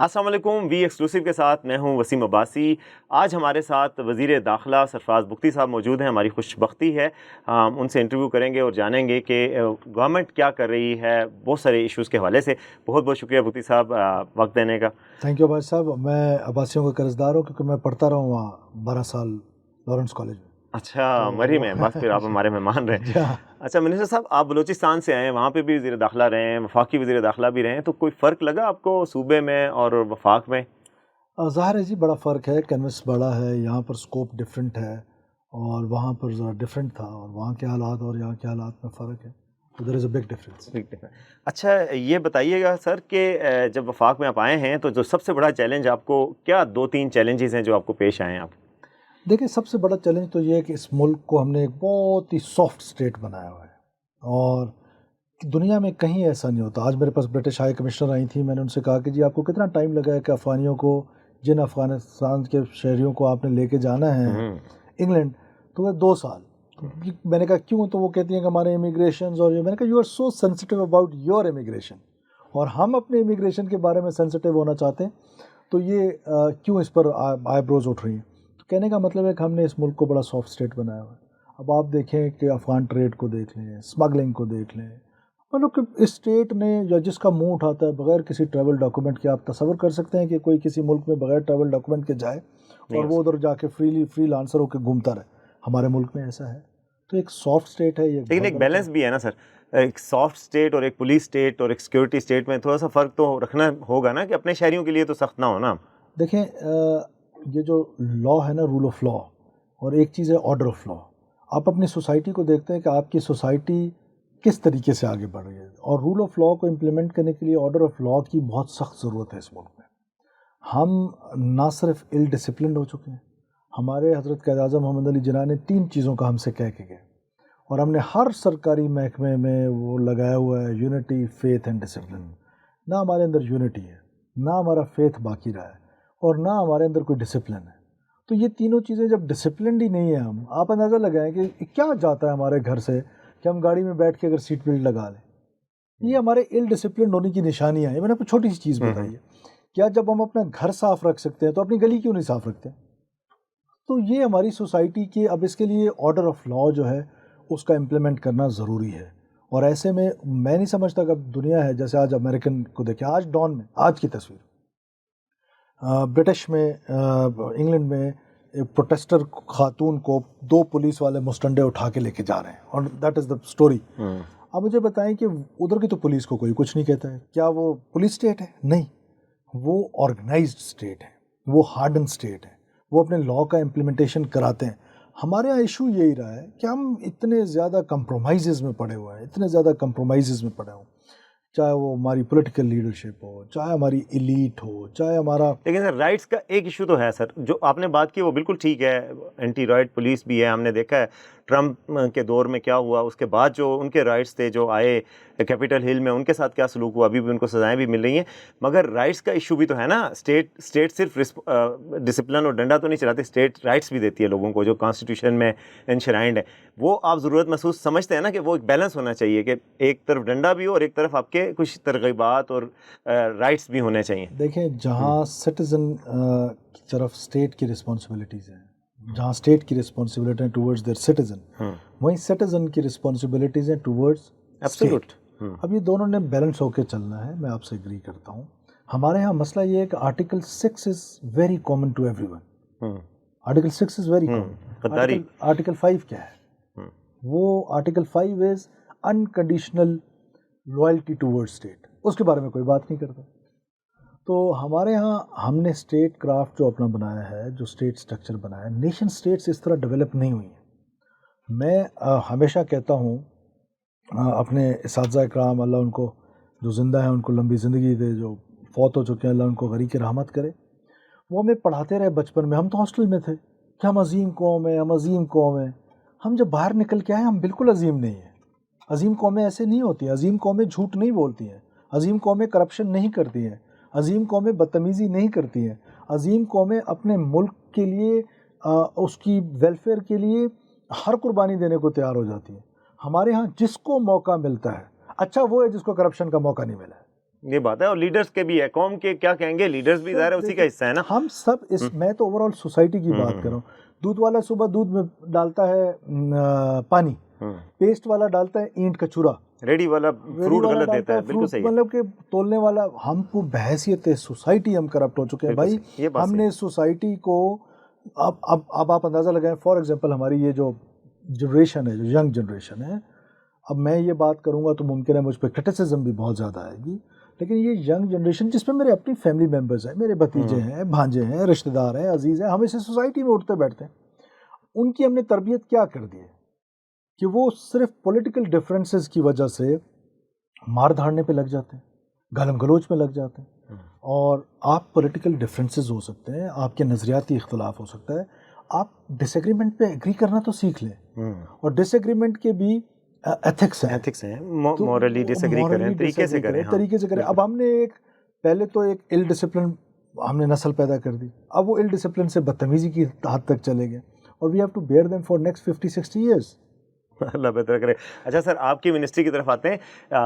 अस्सलाम वालेकुम। We exclusive के साथ मैं हूं वसीम अब्बासी। आज हमारे साथ वज़ीर दाखिला सरफराज बुख्ती साहब मौजूद हैं। हमारी खुशबख्ती है, हम उनसे इंटरव्यू करेंगे और जानेंगे कि गवर्नमेंट क्या कर रही है बहुत सारे इश्यूज़ के हवाले से। बहुत बहुत शुक्रिया बुख्ती साहब वक्त देने का। थैंक यू अब्बास साहब। मैं अब्बासियों का कर्जदार हूँ क्योंकि मैं पढ़ता रहा हूँ वहाँ 12 साल लॉरेंस कॉलेज में। अच्छा, तो मरी में बस फिर आप हमारे मेहमान रहे। जी हाँ। अच्छा मिनिस्टर साहब, आप बलूचिस्तान से आए हैं, वहाँ पे भी वज़ीर दाखिला रहे हैं, वफाकी वज़ीर दाखिला भी रहे हैं, तो कोई फ़र्क लगा आपको सूबे में और वफाक में? ज़ाहिर है जी, बड़ा फ़र्क है, कैनवस बड़ा है, यहाँ पर स्कोप डिफरेंट है और वहाँ पर ज़रा डिफरेंट था, और वहाँ के हालात और यहाँ के हालात में फ़र्क है, तो there is a big difference. अच्छा ये बताइएगा सर कि जब वफाक में आप आए हैं तो जो सबसे बड़ा चैलेंज आपको क्या, दो तीन चैलेंजेस हैं जो आपको पेश आए हैं आप? देखिए, सबसे बड़ा चैलेंज तो ये है कि इस मुल्क को हमने एक बहुत ही सॉफ्ट स्टेट बनाया हुआ है, और दुनिया में कहीं ऐसा नहीं होता। आज मेरे पास ब्रिटिश हाई कमिश्नर आई थी, मैंने उनसे कहा कि जी आपको कितना टाइम लगा है कि अफ़गानियों को, जिन अफ़गानिस्तान के शहरियों को आपने लेके जाना है इंग्लैंड, तो वह 2 साल। मैंने कहा क्यों? तो वो कहती हैं कि हमारे इमिग्रेशन और ये। मैंने कहा you are so sensitive about your immigration, और हम अपने इमिग्रेशन के बारे में सेंसिटिव होना चाहते हैं, तो ये क्यों इस पर आईब्रोज उठ रही हैं? तो कहने का मतलब है कि हमने इस मुल्क को बड़ा सॉफ्ट स्टेट बनाया हुआ है। अब आप देखें कि अफ़गान ट्रेड को देख लें, स्मगलिंग को देख लें, मतलब कि इस स्टेट ने, या जिसका मुंह उठाता है बगैर किसी ट्रैवल डॉक्यूमेंट के, आप तसव्वुर कर सकते हैं कि कोई किसी मुल्क में बगैर ट्रैवल डॉक्यूमेंट के जाए और वो उधर जाके फ्रीलांसर होकर घूमता रहे? हमारे मुल्क में ऐसा है। तो एक सॉफ्ट स्टेट है ये, लेकिन एक बैलेंस भी है ना सर, एक सॉफ्ट स्टेट और एक पुलिस स्टेट और एक सिक्योरिटी स्टेट में थोड़ा सा फ़र्क तो रखना होगा ना, कि अपने शहरियों के लिए तो सख्त ना हो ना। देखें, ये जो लॉ है ना, रूल ऑफ लॉ, और एक चीज़ है ऑर्डर ऑफ लॉ। आप अपनी सोसाइटी को देखते हैं कि आपकी सोसाइटी किस तरीके से आगे बढ़ रही है, और रूल ऑफ लॉ को इम्प्लीमेंट करने के लिए ऑर्डर ऑफ लॉ की बहुत सख्त ज़रूरत है इस मुल्क में। हम ना सिर्फ इल डिसिप्लिन हो चुके हैं, हमारे हज़रत क़ायद-ए-आज़म मोहम्मद अली जिन्ना ने 3 चीज़ों का हमसे कह के गए, और हमने हर सरकारी महकमे में वो लगाया हुआ है, यूनिटी, फेथ एंड डिसिप्लिन। ना हमारे अंदर यूनिटी है, ना हमारा फेथ बाकी रहा है, और ना हमारे अंदर कोई डिसिप्लिन है। तो ये तीनों चीज़ें जब डिसिप्लिन ही नहीं है, हम, आप अंदाज़ा लगाएं कि क्या जाता है हमारे घर से कि हम गाड़ी में बैठ के अगर सीट बेल्ट लगा लें, ये हमारे इल डिसिप्लिन होने की निशानियाँ हैं। मैंने आपको छोटी सी चीज़ बताई है, क्या जब हम अपना घर साफ़ रख सकते हैं तो अपनी गली क्यों नहीं साफ़ रखते? तो ये हमारी सोसाइटी के, अब इसके लिए ऑर्डर ऑफ लॉ जो है उसका इम्प्लीमेंट करना ज़रूरी है। और ऐसे में मैं नहीं समझता कि अब दुनिया है, जैसे आज अमेरिकन को देखें, आज डॉन में आज की तस्वीर, ब्रिटिश में, इंग्लैंड में एक प्रोटेस्टर खातून को 2 पुलिस वाले मुस्टंडे उठा के लेके जा रहे हैं, और दैट इज़ द स्टोरी। अब मुझे बताएं कि उधर की तो पुलिस को कोई कुछ नहीं कहता है। क्या वो पुलिस स्टेट है? नहीं, वो ऑर्गेनाइज्ड स्टेट है, वो हार्डन स्टेट है, वो अपने लॉ का इम्प्लीमेंटेशन कराते हैं। हमारे यहाँ इशू यही रहा है कि हम इतने ज़्यादा कंप्रोमाइज़ में पड़े हुए हैं, इतने ज़्यादा कंप्रोमाइज़ में पड़े हुए, चाहे वो हमारी पॉलिटिकल लीडरशिप हो, चाहे हमारी एलीट हो, चाहे हमारा। लेकिन सर राइट्स का एक इशू तो है सर, जो आपने बात की वो बिल्कुल ठीक है, एंटी राइट पुलिस भी है, हमने देखा है ट्रम्प के दौर में क्या हुआ, उसके बाद जो उनके राइट्स थे जो आए कैपिटल हिल में, उनके साथ क्या सलूक हुआ, अभी भी उनको सजाएं भी मिल रही हैं। मगर राइट्स का इशू भी तो है ना, स्टेट सिर्फ डिसिप्लिन और डंडा तो नहीं चलाती, स्टेट राइट्स भी देती है लोगों को जो कॉन्स्टिट्यूशन में एनश्राइंड है। वो आप ज़रूरत महसूस समझते हैं ना कि वो एक बैलेंस होना चाहिए, कि एक तरफ डंडा भी हो और एक तरफ आपके कुछ तरगीबात और राइट्स भी होने चाहिए। देखें, जहाँ सिटीज़न की तरफ स्टेट की रिस्पॉन्सिबिलिटीज़ हैं, जहाँ स्टेट की रिस्पॉन्सिबिलिटी है टूवर्ड्स देयर सिटीज़न, वहीं सिटीज़न की रिस्पॉन्सिबिलिटीज़ हैं टूवर्ड्स एब्सोल्यूट। अब ये दोनों ने बैलेंस होकर चलना है, मैं आपसे एग्री करता हूँ। हमारे यहाँ मसला ये है कि article 6 is very common to everyone. Article 6 is very common. Article 5 क्या है? वो article 5 is unconditional loyalty towards state, उसके बारे में कोई बात नहीं करता। तो हमारे यहाँ हमने स्टेट क्राफ्ट जो अपना बनाया है, जो स्टेट स्ट्रक्चर बनाया है, नेशन स्टेट्स इस तरह डेवलप नहीं हुई हैं। मैं हमेशा कहता हूँ अपने इसातिज़ा इकराम, अल्लाह उनको जो ज़िंदा है उनको लंबी ज़िंदगी दे, जो फौत हो चुके हैं अल्लाह उनको गरी की रहमत करे, वो हमें पढ़ाते रहे बचपन में। हम तो हॉस्टल में थे कि हम अजीम कौम है, हम अजीम कौम है। हम जब बाहर निकल के आए, हम बिल्कुल अजीम नहीं हैं। अजीम कौमें ऐसे नहीं होती हैं, अजीम कौमें झूठ नहीं बोलती हैं, अजीम कौमें करप्शन नहीं करती हैं, अजीम कौमें बदतमीज़ी नहीं करती हैं, अजीम कौमें अपने मुल्क के लिए, उसकी वेलफेयर के लिए हर कुर्बानी देने को तैयार हो जाती हैं। हमारे यहाँ जिसको मौका मिलता है, अच्छा वो है जिसको करप्शन का मौका नहीं मिला है। یہ بات ہے. اور لیڈرز کے بھی ہے, قوم کے کیا کہیں گے, لیڈرز بھی ظاہر ہے اسی کا حصہ ہے نا. ہم سب اس, میں تو اوور آل سوسائٹی کی بات کر رہا ہوں. دودھ والا صبح دودھ میں ڈالتا ہے پانی, پیسٹ والا ڈالتا ہے اینٹ کا چورا, ریڈی والا فروٹ غلط دیتا ہے. بالکل صحیح ہے. مطلب کہ تولنے والا, ہم کو بحیثیت سوسائٹی ہم کرپٹ ہو چکے ہیں بھائی. ہم نے سوسائٹی کو اب آپ اندازہ لگائیں, فار ایگزامپل ہماری یہ جو جنریشن ہے, جو ینگ جنریشن ہے, اب میں یہ بات کروں گا تو ممکن ہے مجھ پہ کرٹیسزم بھی بہت زیادہ آئے گی, لیکن یہ ینگ جنریشن جس میں میرے اپنی فیملی ممبرز ہیں, میرے بھتیجے ہیں, بھانجے ہیں, رشتہ دار ہیں, عزیز ہیں, ہم اسے سوسائٹی میں اٹھتے بیٹھتے ہیں. ان کی ہم نے تربیت کیا کر دی ہے کہ وہ صرف پولیٹیکل ڈفرینسز کی وجہ سے مار دھاڑنے پہ لگ جاتے ہیں, گالم گلوچ میں لگ جاتے ہیں. اور آپ پولیٹیکل ڈفرینسز ہو سکتے ہیں, آپ کے نظریاتی اختلاف ہو سکتا ہے, آپ ڈس ایگریمنٹ پہ ایگری کرنا تو سیکھ لیں, اور ڈس ایگریمنٹ کے بھی ایتھکس ہیں, مورلی ڈس ایگری کریں, طریقے سے کریں. اب ہم نے پہلے تو ایک ایل ڈسپلن ہم نے نسل پیدا کر دی, اب وہ ایل ڈسپلن سے بدتمیزی کی حد تک چلے گئے, اور we have to bear them for next 50-60 years. اللہ بہتر کرے. اچھا سر, آپ کی منسٹری کی طرف آتے ہیں.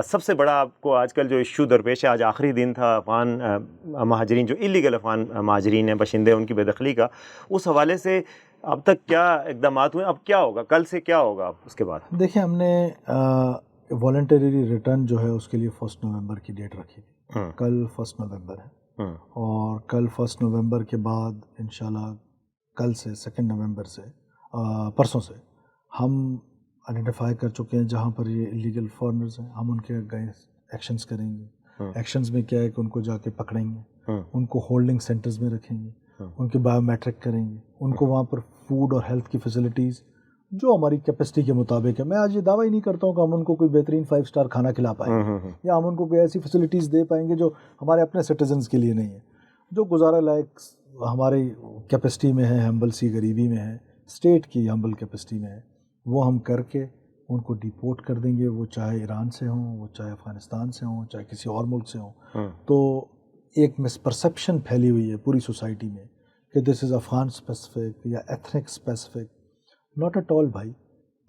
سب سے بڑا آپ کو آج کل جو ایشو درپیش ہے, آج آخری دن تھا افغان مہاجرین, جو اللیگل افغان مہاجرین ہیں, باشندے, ان کی بے دخلی کا. اس حوالے سے اب تک کیا اقدامات ہوئے, اب کیا ہوگا, کل سے کیا ہوگا اس کے بعد؟ دیکھیں, ہم نے والنٹری ریٹرن جو ہے اس کے لیے 1 نومبر کی ڈیٹ رکھی تھی. کل 1 نومبر ہے, اور کل 1 نومبر کے بعد انشاءاللہ کل سے 2 نومبر سے, پرسوں سے ہم آئیڈینٹیفائی کر چکے ہیں جہاں پر یہ اللیگل فارنرز ہیں, ہم ان کے اگینسٹ ایکشنز کریں گے. ایکشنز میں کیا ہے کہ ان کو جا کے پکڑیں گے, ان کو ہولڈنگ سینٹرز میں رکھیں گے, ان کے بایو میٹرک کریں گے, ان کو وہاں پر فوڈ اور ہیلتھ کی فیسلٹیز جو ہماری کیپیسٹی کے مطابق ہے. میں آج یہ دعویٰ ہی نہیں کرتا ہوں کہ ہم ان کو کوئی بہترین 5 اسٹار کھانا کھلا پائیں گے, یا ہم ان کو کوئی ایسی فیسلٹیز دے پائیں گے جو ہمارے اپنے سٹیزنز کے لیے نہیں ہے, جو گزارا لائق ہماری کیپیسٹی میں ہے, ہمبل سی غریبی میں ہے, اسٹیٹ کی ہمبل کیپیسٹی میں ہے, وہ ہم کر کے ان کو ڈیپورٹ کر دیں گے. وہ چاہے ایران سے ہوں, وہ چاہے افغانستان سے ہوں, چاہے کسی اور ملک سے ہوں. تو ایک مسپرسیپشن پھیلی ہوئی ہے پوری سوسائٹی میں کہ دس از افغان اسپیسیفک یا ethnic specific. Not at all بھائی.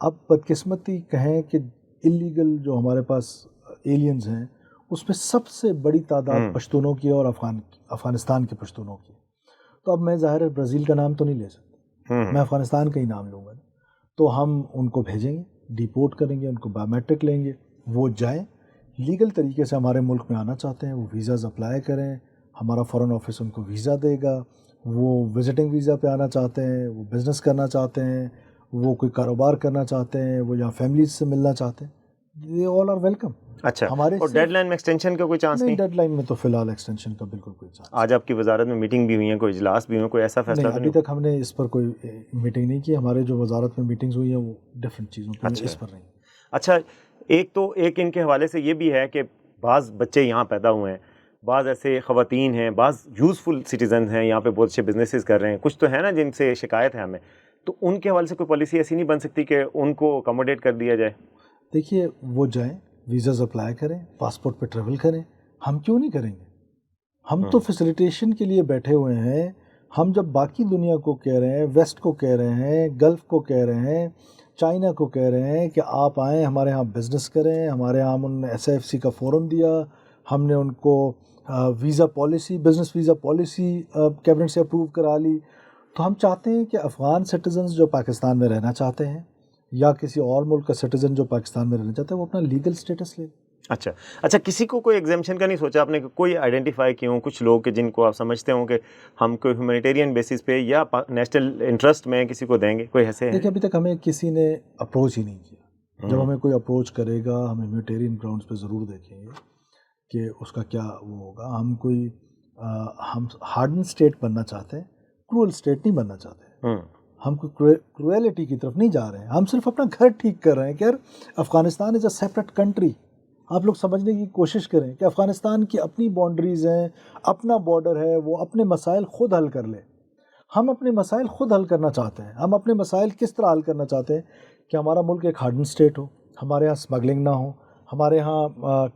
اب بدقسمتی کہیں کہ اللیگل جو ہمارے پاس ایلینز ہیں اس میں سب سے بڑی تعداد پشتونوں کی اور افغانستان کے پشتونوں کی. تو اب میں ظاہر ہے برازیل کا نام تو نہیں لے سکتا, میں افغانستان کا ہی نام لوں گا. تو ہم ان کو بھیجیں گے, ڈیپورٹ کریں گے, ان کو بایو میٹرک لیں گے, وہ جائیں, لیگل طریقے سے ہمارے ملک میں آنا چاہتے ہیں وہ ویزاز اپلائی کریں, ہمارا فارن آفس ان کو ویزا دے گا. وہ وزٹنگ ویزا پہ آنا چاہتے ہیں, وہ بزنس کرنا چاہتے ہیں, وہ کوئی کاروبار کرنا چاہتے ہیں, وہ یہاں فیملیز سے ملنا چاہتے ہیں, یہ آل آر ویلکم. اچھا, اور ڈیڈ لائن میں ایکسٹینشن کا کوئی چانس نہیں؟ ڈیڈ لائن میں تو فی الحال ایکسٹینشن کا بالکل کوئی چانس. آج آپ کی وزارت میں میٹنگ بھی ہوئی ہیں, کوئی اجلاس بھی ہوئے, کوئی ایسا فیصلہ نہیں؟ ابھی تک ہم نے اس پر کوئی میٹنگ نہیں کی. ہمارے جو وزارت میں میٹنگز ہوئی ہیں وہ ڈفرینٹ چیزوں پہ, اس پر نہیں. اچھا, ایک ان کے حوالے سے یہ بھی ہے کہ بعض بچے یہاں پیدا ہوئے ہیں, بعض ایسے خواتین ہیں, بعض یوزفل سٹیزن ہیں, یہاں پہ بہت اچھے بزنسز کر رہے ہیں, کچھ تو ہے نا جن سے شکایت ہے ہمیں. تو ان کے حوالے سے کوئی پالیسی ایسی نہیں بن سکتی کہ ان کو اکوموڈیٹ کر دیا جائے؟ دیکھیے, وہ جائیں, ویزاز اپلائی کریں, پاسپورٹ پہ ٹریول کریں. ہم کیوں نہیں کریں گے؟ ہم تو فیسیلیٹیشن کے لیے بیٹھے ہوئے ہیں. ہم جب باقی دنیا کو کہہ رہے ہیں, ویسٹ کو کہہ رہے ہیں, گلف کو کہہ رہے ہیں, چائنا کو کہہ رہے ہیں کہ آپ آئیں ہمارے ہاں بزنس کریں, ہمارے ہاں ہم نے SIFC کا فورم دیا, ہم نے ان کو visa policy, business visa policy cabinet سے اپروو کرا لی. تو ہم چاہتے ہیں کہ افغان سٹیزنز جو پاکستان میں رہنا چاہتے ہیں یا کسی اور ملک کا سٹیزن جو پاکستان میں رہنا چاہتا ہے وہ اپنا لیگل سٹیٹس لے. اچھا, کسی کو کوئی ایگزیمشن کا نہیں سوچا آپ نے؟ کوئی آئیڈینٹیفائی کیے ہوں کچھ لوگ کہ جن کو آپ سمجھتے ہوں کہ ہم کوئی ہیومینیٹیرین بیسس پہ یا نیشنل انٹرسٹ میں کسی کو دیں گے, کوئی ایسے ہیں؟ دیکھیں, ابھی تک ہمیں کسی نے اپروچ ہی نہیں کیا. جب ہمیں کوئی اپروچ کرے گا ہم ہیومینیٹیرین گراؤنڈس پہ ضرور دیکھیں گے کہ اس کا کیا وہ ہوگا. ہم ہارڈن اسٹیٹ بننا چاہتے ہیں, کرول اسٹیٹ نہیں بننا چاہتے. ہم کوئی کرویلٹی کی طرف نہیں جا رہے ہیں. ہم صرف اپنا گھر ٹھیک کر رہے ہیں کہ یار افغانستان از اے سیپریٹ کنٹری. آپ لوگ سمجھنے کی کوشش کریں کہ افغانستان کی اپنی باؤنڈریز ہیں, اپنا بارڈر ہے, وہ اپنے مسائل خود حل کر لے. ہم اپنے مسائل خود حل کرنا چاہتے ہیں. ہم اپنے مسائل کس طرح حل کرنا چاہتے ہیں کہ ہمارا ملک ایک ہارڈن اسٹیٹ ہو, ہمارے ہاں اسمگلنگ نہ ہو, ہمارے ہاں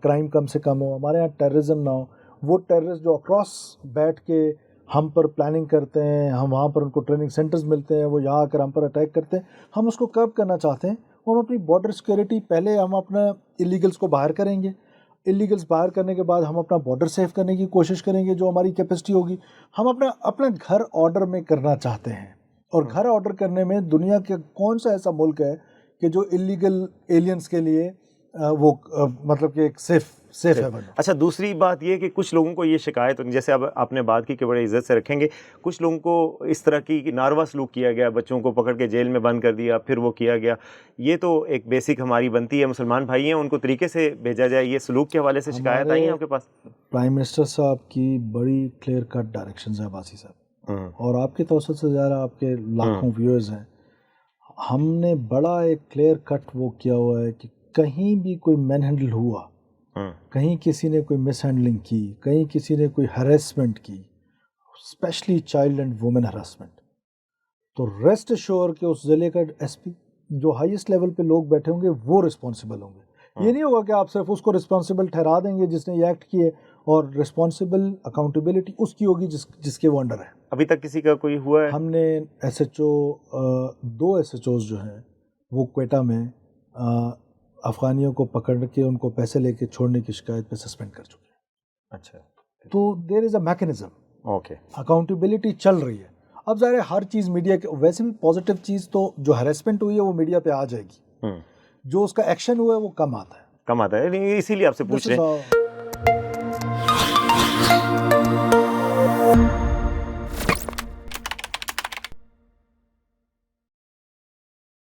کرائم کم سے کم ہو, ہمارے ہاں ٹیررزم نہ ہو. وہ ٹیررسٹ جو اکراس بیٹھ کے ہم پر پلاننگ کرتے ہیں, ہم وہاں پر ان کو ٹریننگ سینٹرز ملتے ہیں, وہ یہاں آ کر ہم پر اٹیک کرتے ہیں, ہم اس کو کرب کرنا چاہتے ہیں. ہم اپنی بارڈر سیکیورٹی پہلے ہم اپنا اللیگلس کو باہر کریں گے, इलीगल्स बाहर करने के बाद हम अपना बॉर्डर सेफ करने की कोशिश करेंगे, जो हमारी कैपेसिटी होगी। हम अपना घर ऑर्डर में करना चाहते हैं, और घर ऑर्डर करने में दुनिया के कौन सा ऐसा मुल्क है कि जो इलीगल एलियंस के लिए मतलब कि एक सेफ है बनो। अच्छा, दूसरी बात ये कि कुछ लोगों को ये शिकायत, जैसे अब आपने बात की कि बड़े इज्जत से रखेंगे, कुछ लोगों को इस तरह की नारवा सलूक किया गया, बच्चों को पकड़ के जेल में बंद कर दिया, फिर वो किया गया। ये तो एक बेसिक हमारी बनती है, मुसलमान भाई हैं, उनको तरीके से भेजा जाए। ये सलूक के हवाले से शिकायत आई है आपके पास? प्राइम मिनिस्टर साहब की बड़ी क्लियर कट डायरेक्शंस है अब्बासी साहब, और आपके तवसत से ज़्यादा आपके लाखों व्यूअर्स हैं। हमने बड़ा एक क्लियर कट वो किया हुआ है कि कहीं भी कोई मैन हैंडल हुआ, कहीं किसी ने कोई मिस हैंडलिंग की, कहीं किसी ने कोई हरेसमेंट की, specially child and women harassment, तो रेस्ट एश्योर के उस ज़िले का एसपी, जो हाईएस्ट लेवल पे लोग बैठे होंगे, वो रिस्पॉन्सिबल होंगे। ये नहीं होगा कि आप सिर्फ उसको रिस्पॉन्सिबल ठहरा देंगे जिसने ये एक्ट किए, और रिस्पॉन्सिबल अकाउंटेबिलिटी उसकी होगी जिसके वो अंडर है। अभी तक किसी का कोई हुआ है? हमने SHO 2 SHOs जो हैं वो क्वेटा में अफ़गानियों को पकड़ के उनको पैसे लेके छोड़ने की शिकायत पे सस्पेंड कर चुके हैं। अच्छा, तो there is a mechanism, okay, accountability चल रही है। अब ज़ाहिर है हर चीज़ मीडिया के, वैसे भी पॉजिटिव चीज़ तो जो हरेसमेंट हुई है वो मीडिया पे आ जाएगी, जो उसका एक्शन हुआ है वो कम आता है, इसीलिए आपसे पूछ रहे हैं।